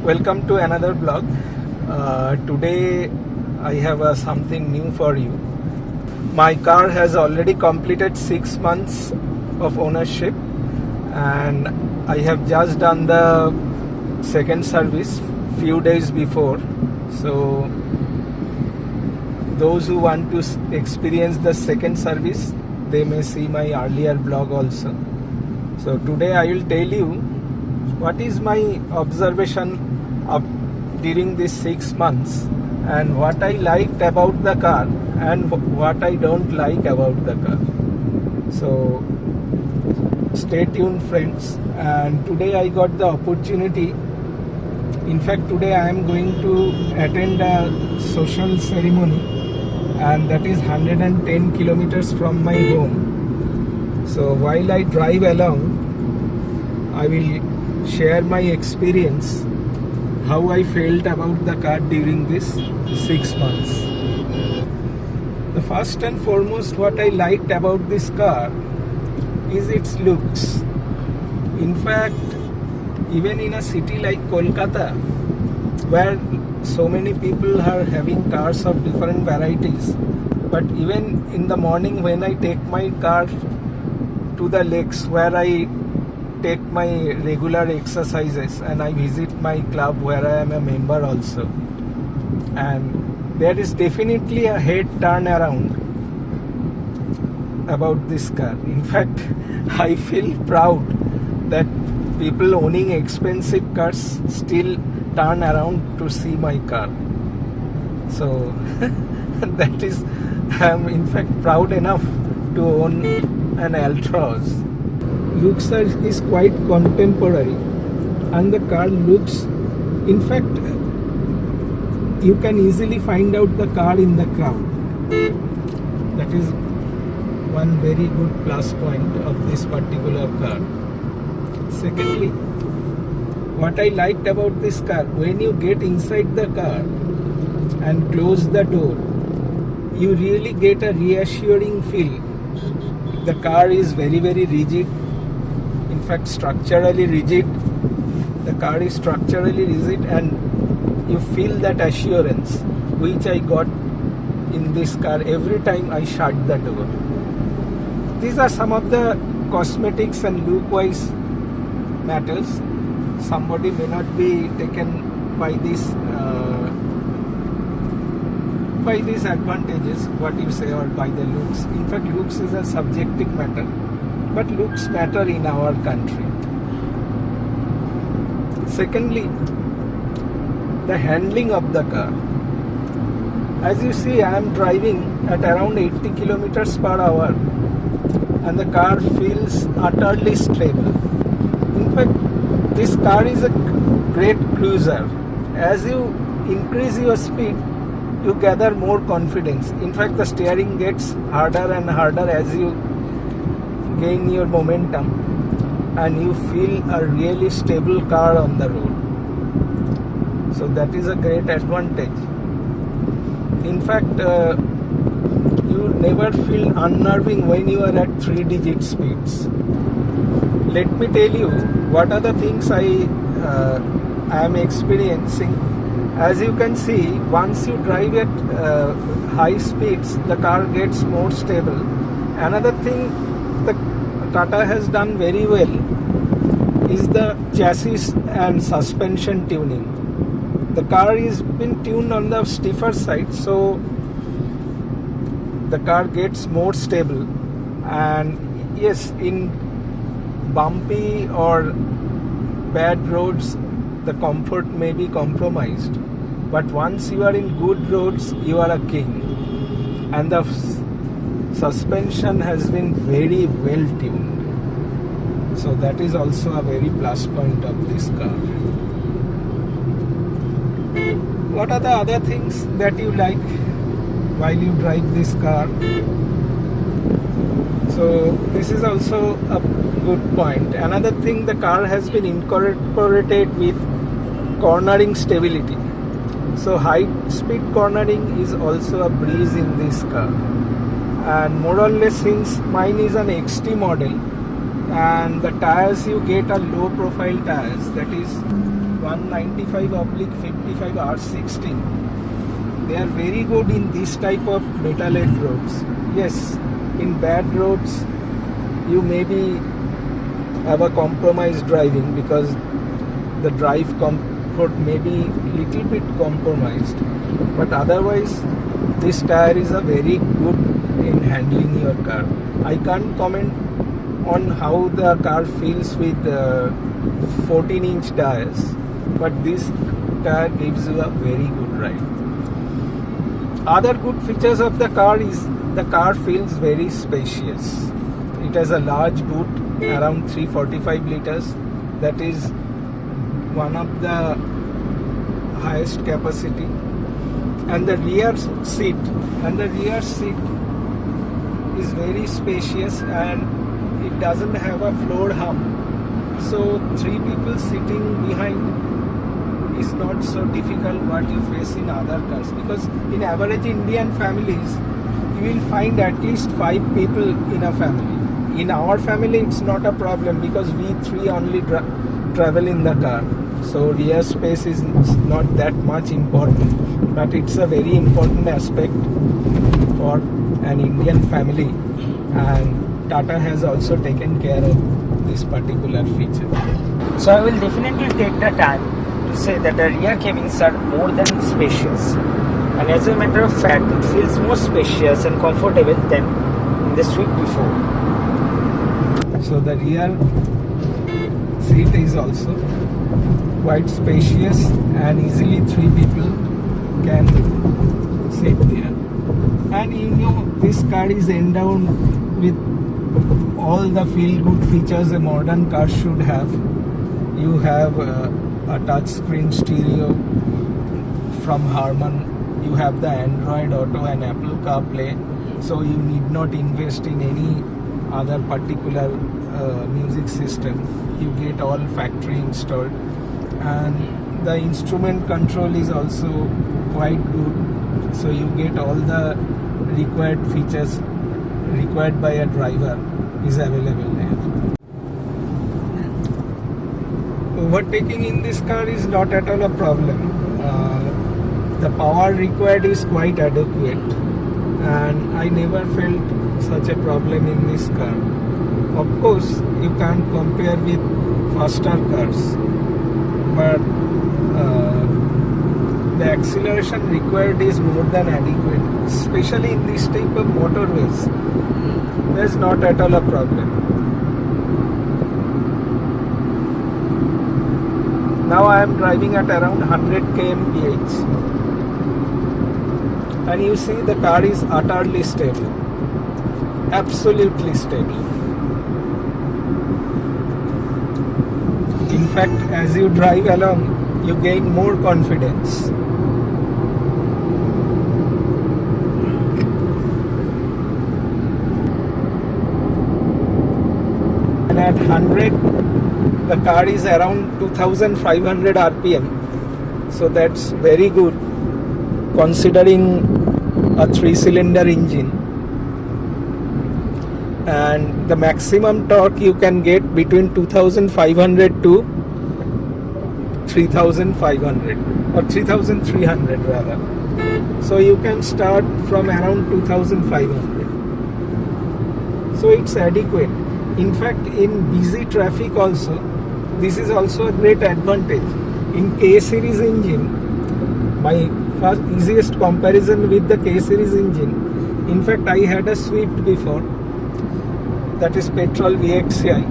Welcome to another blog. Today I have something new for you. My car has already completed 6 months of ownership, and I have just done the second service few days before. So those who want to experience the second service, they may see my earlier blog also. So today I will tell you what is my observation of during these 6 months and what I liked about the car and what I don't like about the car. So stay tuned, friends. And today I got the opportunity. In fact, today I am going to attend a social ceremony, and that is 110 kilometers from my home. So while I drive along, I will share my experience, how I felt about the car during this 6 months. The first and foremost what I liked about this car is its looks. In fact, even in a city like Kolkata, where so many people are having cars of different varieties, but even in the morning when I take my car to the lakes where I take my regular exercises and I visit my club where I am a member also, and there is definitely a head turnaround about this car. In fact, I feel proud that people owning expensive cars still turn around to see my car. So that is, I am in fact proud enough to own an Altroz. Looks is quite contemporary, and the car looks, in fact, you can easily find out the car in the crowd. That is one very good plus point of this particular car. Secondly, what I liked about this car, when you get inside the car and close the door, you really get a reassuring feel. The car is very rigid. In fact, structurally rigid. The car is structurally rigid, and you feel that assurance which I got in this car every time I shut the door. These are some of the cosmetics and look-wise matters. Somebody may not be taken by these advantages, what you say, or by the looks. In fact, looks is a subjective matter, but looks matter in our country. Secondly, the handling of the car. As you see, I am driving at around 80 kilometers per hour, and the car feels utterly stable. In fact, this car is a great cruiser. As you increase your speed, you gather more confidence. In fact, the steering gets harder and harder as you gain your momentum, and you feel a really stable car on the road. So that is a great advantage. In fact, you never feel unnerving when you are at 3-digit speeds. Let me tell you what are the things I am experiencing. As you can see, once you drive at high speeds, the car gets more stable. Another thing the Tata has done very well is the chassis and suspension tuning. The car is been tuned on the stiffer side, so the car gets more stable. And yes, in bumpy or bad roads, the comfort may be compromised, but once you are in good roads, you are a king. And the suspension has been very well tuned, so that is also a very plus point of this car. What are the other things that you like while you drive this car? So this is also a good point. Another thing, the car has been incorporated with cornering stability. So high speed cornering is also a breeze in this car. And more or less, since mine is an XT model, and the tires you get are low profile tires, that is 195/55 R16. They are very good in this type of metal-led roads. Yes, in bad roads you maybe have a compromised driving because the drive comfort may be little bit compromised, but otherwise this tire is a very good in handling your car. I can't comment on how the car feels with 14-inch tires, but this tire gives you a very good ride. Other good features of the car is the car feels very spacious. It has a large boot, around 345 liters. That is one of the highest capacity. And the rear seat is very spacious and it doesn't have a floor hump. So 3 people sitting behind is not so difficult what you face in other cars, because in average Indian families you will find at least 5 people in a family. In our family it's not a problem because we 3 only travel in the car, so rear space is not that much important, but it's a very important aspect for an Indian family, and Tata has also taken care of this particular feature. So I will definitely take the time to say that the rear cabins are more than spacious, and as a matter of fact it feels more spacious and comfortable than in the Swift before. So the rear seat is also quite spacious and easily 3 people can sit there. And you know, this car is endowed with all the feel-good features a modern car should have. You have a touchscreen stereo from Harman. You have the Android Auto and Apple CarPlay, so you need not invest in any other particular music system. You get all factory installed, and the instrument control is also quite good, so you get all the required features required by a driver is available there. Overtaking in this car is not at all a problem. The power required is quite adequate, and I never felt such a problem in this car. Of course, you can't compare with faster cars, but the acceleration required is more than adequate, especially in this type of motorways. There's not at all a problem. Now I am driving at around 100 kmph, and you see the car is utterly stable, absolutely stable. In fact, as you drive along, you gain more confidence. And at 100, the car is around 2500 RPM. So that's very good considering a 3-cylinder engine. And the maximum torque you can get between 2500 to 3500 or 3300 rather. So you can start from around 2500. So it's adequate. In fact, in busy traffic also, this is also a great advantage. In K-series engine, my first easiest comparison with the K-series engine, in fact I had a Swift before, that is petrol VXI.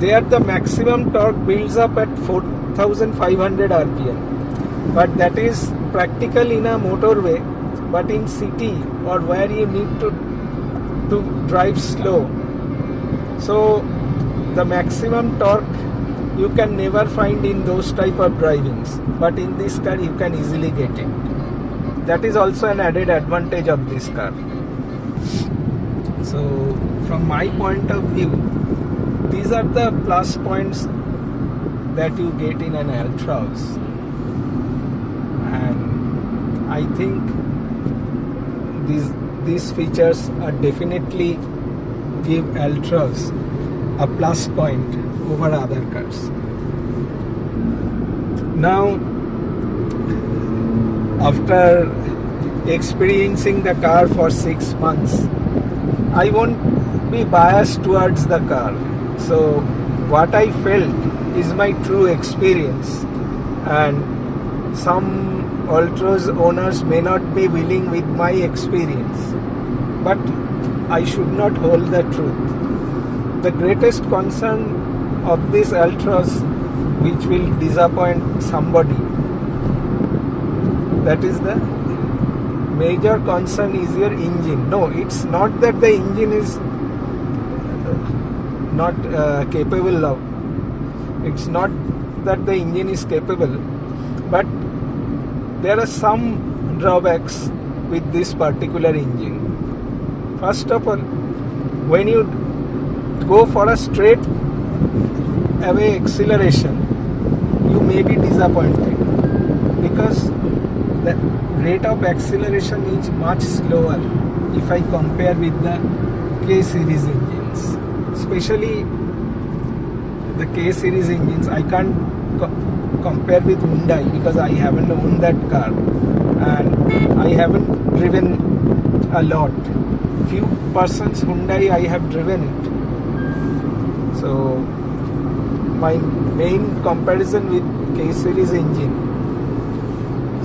There the maximum torque builds up at 4500 RPM, but that is practical in a motorway, but in city or where you need to drive slow, so the maximum torque you can never find in those type of drivings, but in this car you can easily get it. That is also an added advantage of this car. So from my point of view, these are the plus points that you get in an Altroz, and I think these features are definitely give Altroz a plus point over other cars. Now, after experiencing the car for 6 months, I won't be biased towards the car. So what I felt is my true experience, and some Ultros owners may not be willing with my experience, but I should not hold the truth. The greatest concern of these Ultras which will disappoint somebody, that is the major concern, is your engine. No, it's not that the engine is not capable of, it's not that the engine is capable, but there are some drawbacks with this particular engine. First of all, when you go for a straight away acceleration, you may be disappointed because the rate of acceleration is much slower if I compare with the K series engines. Especially the K series engines, I can't compare with Hyundai because I haven't owned that car and I haven't driven a lot. Few persons Hyundai I have driven it. So my main comparison with K series engine.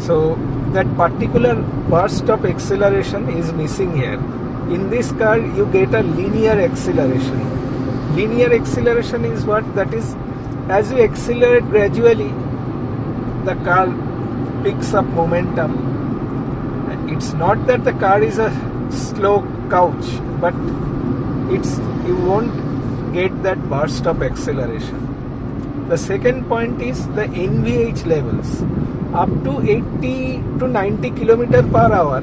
So that particular burst of acceleration is missing here. In this car you get a linear acceleration. Linear acceleration is what? That is, as you accelerate gradually, the car picks up momentum. It's not that the car is a slow couch, but it's, you won't get that burst of acceleration. The second point is the NVH levels. Up to 80 to 90 km per hour,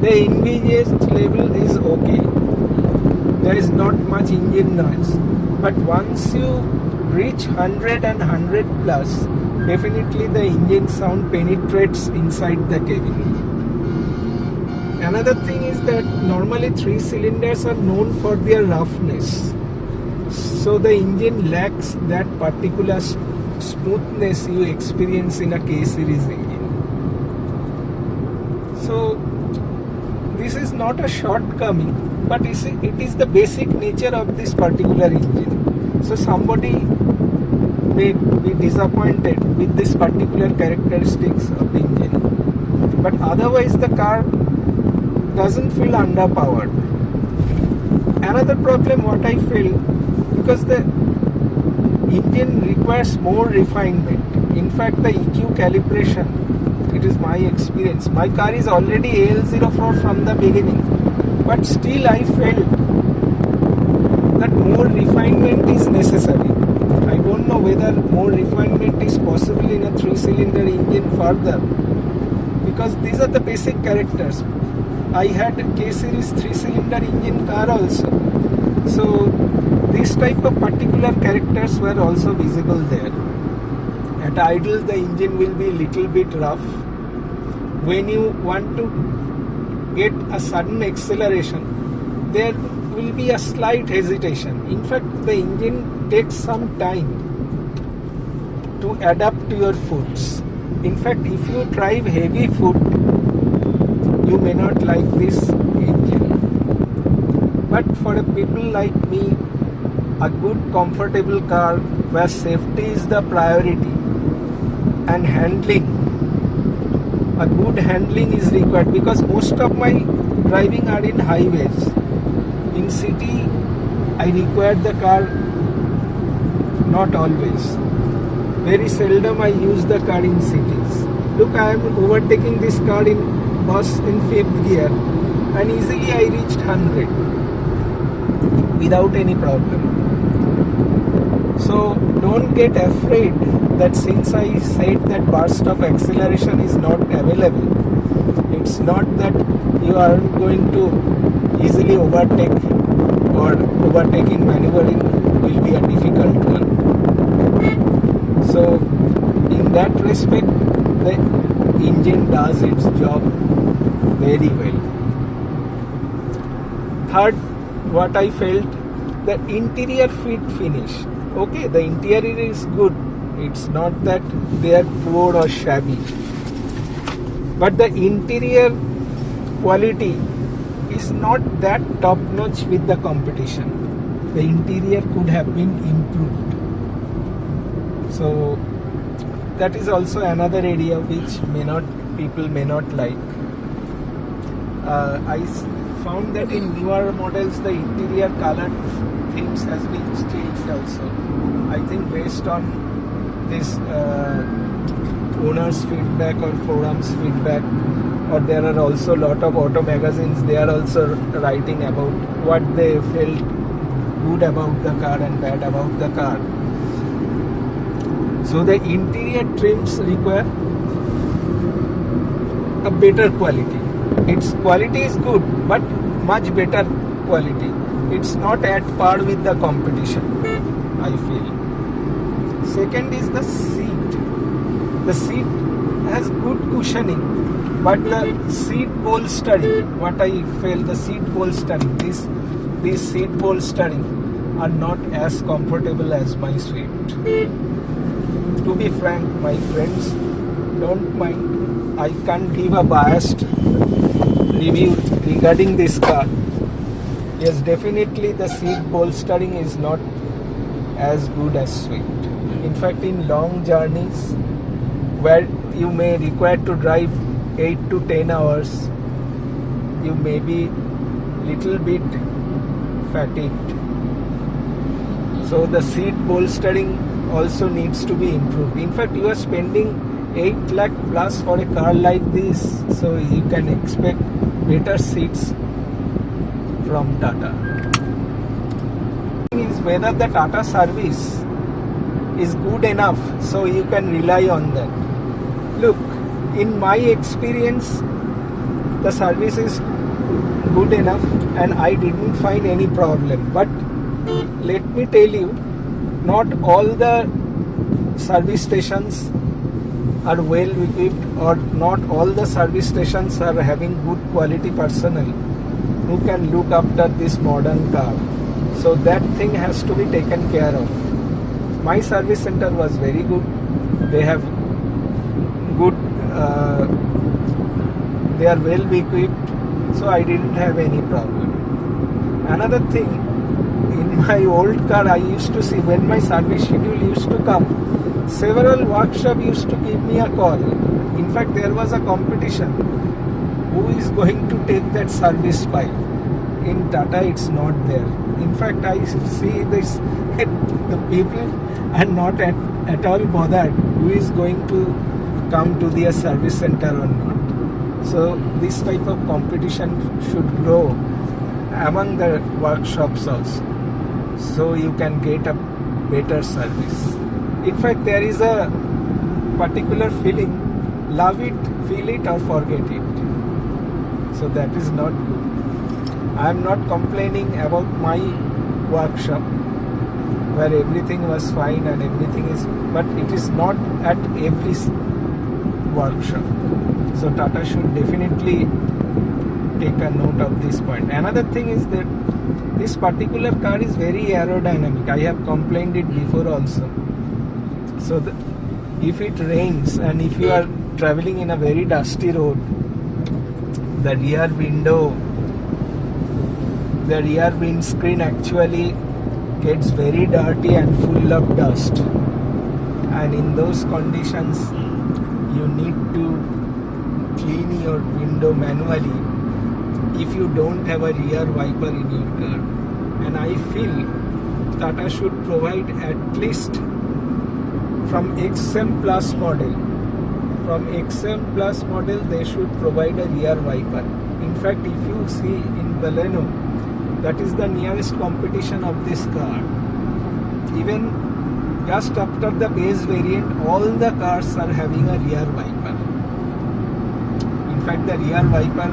the NVH level is okay. There is not much engine noise. But once you reach 100 and 100 plus, definitely the engine sound penetrates inside the cabin. Another thing is that normally 3 cylinders are known for their roughness. So the engine lacks that particular smoothness you experience in a K series engine. So this is not a shortcoming, but it is the basic nature of this particular engine. So somebody may be disappointed with this particular characteristics of engine, but otherwise the car doesn't feel underpowered. Another problem what I feel, because the engine requires more refinement. In fact, the EQ calibration, it is my experience. My car is already AL04 from the beginning, but still I felt that more refinement is necessary. I don't know whether more refinement is possible in a 3-cylinder engine further, because these are the basic characters. I had a K series 3-cylinder engine car also. So this type of particular characters were also visible there. At idle, the engine will be little bit rough. When you want to get a sudden acceleration, there will be a slight hesitation. In fact, the engine takes some time to adapt to your foots. In fact, if you drive heavy foot, you may not like this engine. But for a people like me, a good comfortable car where safety is the priority and handling, a good handling is required, because most of my driving are in highways. In city, I require the car, not always. Very seldom I use the car in cities. Look, I am overtaking this car in bus in 5th gear and easily I reached 100 without any problem. So don't get afraid that since I said that burst of acceleration is not available, it's not that you aren't going to easily overtake, or overtaking maneuvering will be a difficult one. So in that respect, the engine does its job very well. Third, what I felt, the interior fit finish. Okay, the interior is good, It's not that they are poor or shabby, but the interior quality is not that top notch with the competition. The interior could have been improved. So that is also another area which people may not like. Found that in newer models the interior color themes has been changed also. I think based on this owners feedback or forums feedback, or there are also a lot of auto magazines, they are also writing about what they felt good about the car and bad about the car. So the interior trims require a better quality. Its quality is good, but much better quality. It's not at par with the competition, I feel. Second is the seat. The seat has good cushioning, but the seat bolstering, what I feel, the seat bolstering, these seat bolstering are not as comfortable as my Swift. To be frank, my friends, don't mind, I can't give a biased review regarding this car. Yes, definitely the seat bolstering is not as good as Swift. In fact, in long journeys where you may require to drive 8 to 10 hours, you may be little bit fatigued. So the seat bolstering also needs to be improved. In fact, you are spending 8 lakh plus for a car like this, so you can expect better seats from Tata. Is whether the Tata service is good enough so you can rely on that. Look, in my experience, the service is good enough and I didn't find any problem. But let me tell you, not all the service stations are well equipped, or not all the service stations are having good quality personnel who can look after this modern car. So that thing has to be taken care of. My service center was very good. They have good, they are well equipped, so I didn't have any problem. Another thing, in my old car I used to see when my service schedule used to come, several workshops used to give me a call. In fact, there was a competition. Who is going to take that service file? In Tata, it's not there. In fact, I see this, the people are not at all bothered who is going to come to their service center or not. So this type of competition should grow among the workshops also, so you can get a better service. In fact, there is a particular feeling, love it, feel it or forget it. So that is not good. I am not complaining about my workshop where everything was fine and everything is, but it is not at every workshop. So Tata should definitely take a note of this point. Another thing is that this particular car is very aerodynamic. I have complained it before also. So if it rains and if you are traveling in a very dusty road, the rear windscreen actually gets very dirty and full of dust. And in those conditions, you need to clean your window manually if you don't have a rear wiper in your car. And I feel Tata should provide at least from XM Plus model. From XM Plus model, they should provide a rear wiper. In fact, if you see in Baleno, that is the nearest competition of this car. Even just after the base variant, all the cars are having a rear wiper. In fact, the rear wiper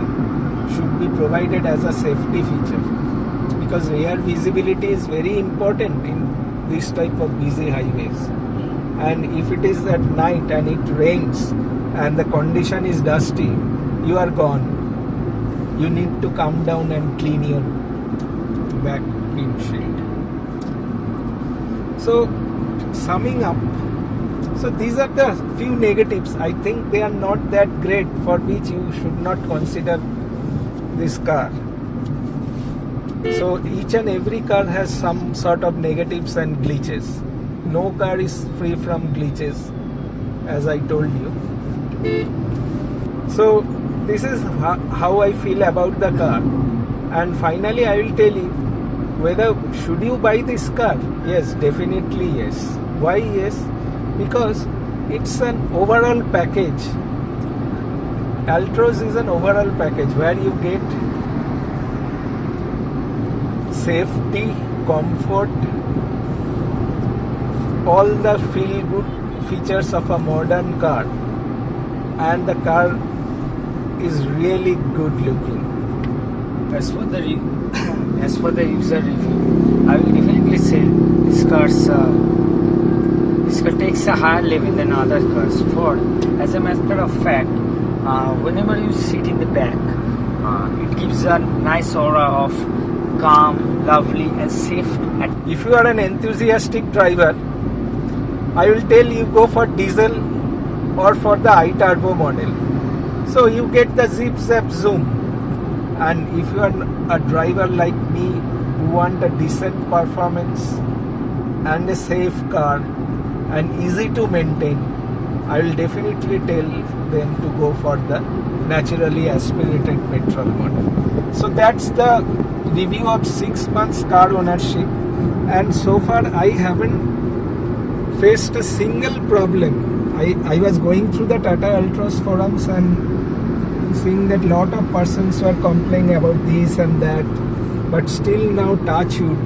should be provided as a safety feature, because rear visibility is very important in this type of busy highways. And if it is at night and it rains and the condition is dusty, you are gone. You need to come down and clean your back windshield. So summing up, So these are the few negatives. I think they are not that great, for which you should not consider this car. So each and every car has some sort of negatives and glitches. No car is free from glitches, as I told you. So this is how I feel about the car. And finally I will tell you whether should you buy this car. Yes, definitely yes. Why yes? Because it's an overall package. Altroz is an overall package where you get safety, comfort, all the feel good features of a modern car, and the car is really good looking. As for the user review, I will definitely say this car takes a higher level than other cars. For as a matter of fact, whenever you sit in the back, it gives a nice aura of calm, lovely, and safe. If you are an enthusiastic driver, I will tell you go for diesel or for the iTurbo model. So you get the zip zap zoom. And if you are a driver like me who want a decent performance and a safe car and easy to maintain, I will definitely tell them to go for the naturally aspirated petrol model. So that's the review of 6 months car ownership, and so far I haven't faced a single problem. I was going through the Tata Altroz forums and seeing that lot of persons were complaining about this and that, but still now, touch wood,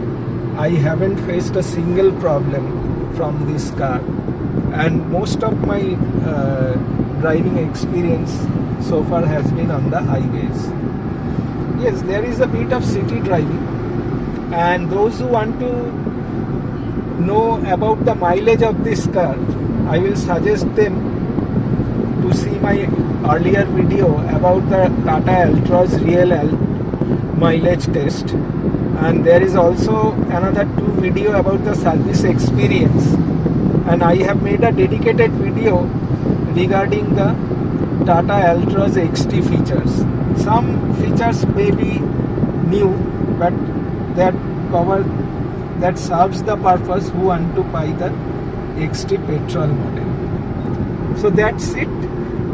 I haven't faced a single problem from this car. And most of my driving experience so far has been on the highways. Yes, there is a bit of city driving, and those who want to know about the mileage of this car, I will suggest them to see my earlier video about the Tata Altroz real mileage test, and there is also another 2 video about the service experience, and I have made a dedicated video regarding the Tata Altroz XT features. Some features may be new, but that serves the purpose who want to buy the XT petrol model. So that's it.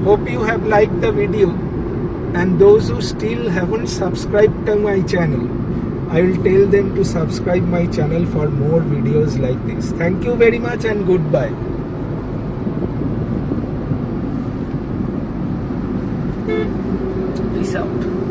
Hope you have liked the video, and those who still haven't subscribed to my channel, I will tell them to subscribe my channel for more videos like this. Thank you very much and goodbye. Peace out.